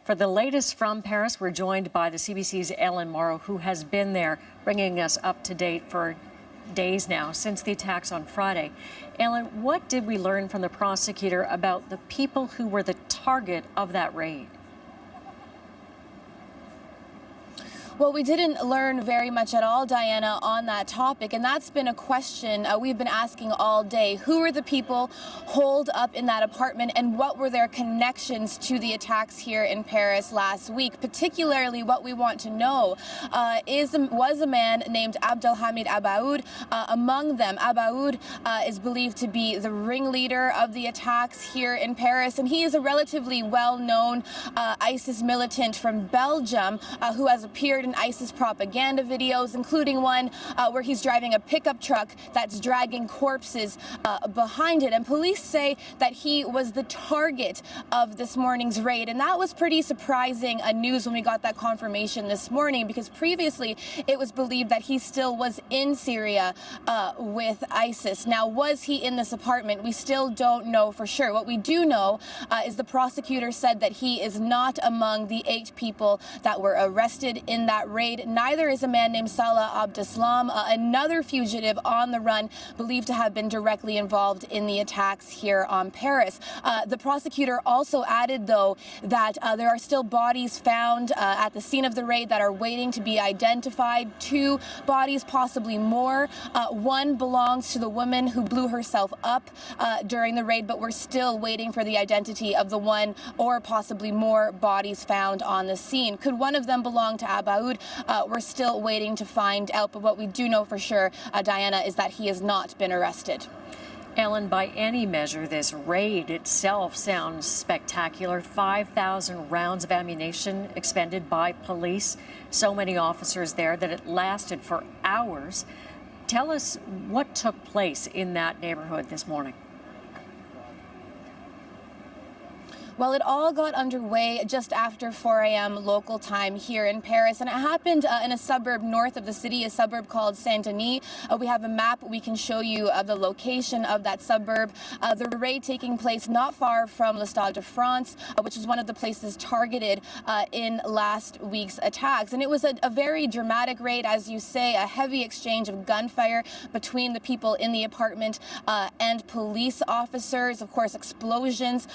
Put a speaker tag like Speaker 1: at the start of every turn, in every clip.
Speaker 1: For the latest from Paris, we're joined by the CBC's Ellen Morrow, who has been there, bringing us up to date for days now since the attacks on Friday. Ellen, what did we learn from the prosecutor about the people who were the target of that raid?
Speaker 2: Well, we didn't learn very much at all, Diana, on that topic, and that's been a question we've been asking all day. Who were the people holed up in that apartment, and what were their connections to the attacks here in Paris last week? Particularly, what we want to know was a man named Abdelhamid Abaoud among them. Abaoud is believed to be the ringleader of the attacks here in Paris, and he is a relatively well-known ISIS militant from Belgium who has appeared in ISIS propaganda videos, including one where he's driving a pickup truck that's dragging corpses behind it. And police say that he was the target of this morning's raid. And that was pretty surprising news when we got that confirmation this morning, because previously it was believed that he still was in Syria with ISIS. Now, was he in this apartment? We still don't know for sure. What we do know is the prosecutor said that he is not among the 8 people that were arrested in that raid. Neither is a man named Salah Abdeslam, another fugitive on the run, believed to have been directly involved in the attacks here on Paris. The prosecutor also added, though, that there are still bodies found at the scene of the raid that are waiting to be identified. 2 bodies, possibly more. One belongs to the woman who blew herself up during the raid, but we're still waiting for the identity of the one or possibly more bodies found on the scene. Could one of them belong to Abaoud? We're still waiting to find out, but what we do know for sure, Diana, is that he has not been arrested.
Speaker 1: Ellen, by any measure, this raid itself sounds spectacular. 5,000 rounds of ammunition expended by police, so many officers there that it lasted for hours. Tell us what took place in that neighborhood this morning.
Speaker 2: Well, it all got underway just after 4 a.m. local time here in Paris, and it happened in a suburb north of the city, a suburb called Saint-Denis. We have a map we can show you of the location of that suburb. The raid taking place not far from Le Stade de France, which is one of the places targeted in last week's attacks. And it was a very dramatic raid, as you say, a heavy exchange of gunfire between the people in the apartment and police officers. Of course, explosions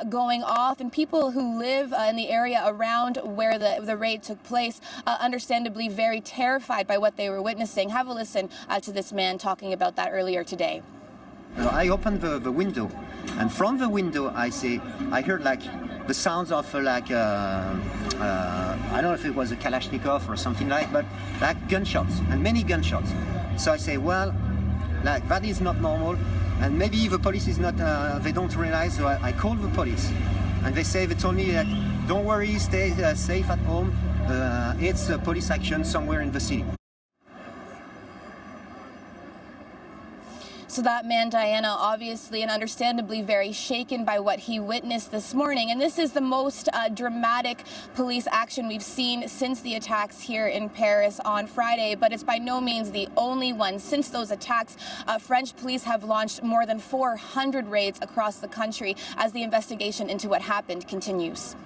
Speaker 2: going off, and people who live in the area around where the raid took place, understandably very terrified by what they were witnessing. Have a listen to this man talking about that earlier today.
Speaker 3: I opened the window, and from the window I heard like the sounds of I don't know if it was a Kalashnikov or something but like gunshots, and many gunshots. So I say, well, like that is not normal, and maybe the police is not, they don't realize. So I called the police, and they told me that don't worry, stay safe at home. It's a police action somewhere in the city.
Speaker 2: So that man, Diana, obviously and understandably very shaken by what he witnessed this morning. And this is the most dramatic police action we've seen since the attacks here in Paris on Friday, but it's by no means the only one. Since those attacks, French police have launched more than 400 raids across the country as the investigation into what happened continues.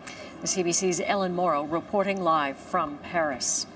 Speaker 1: The CBC's Ellen Morrow reporting live from Paris.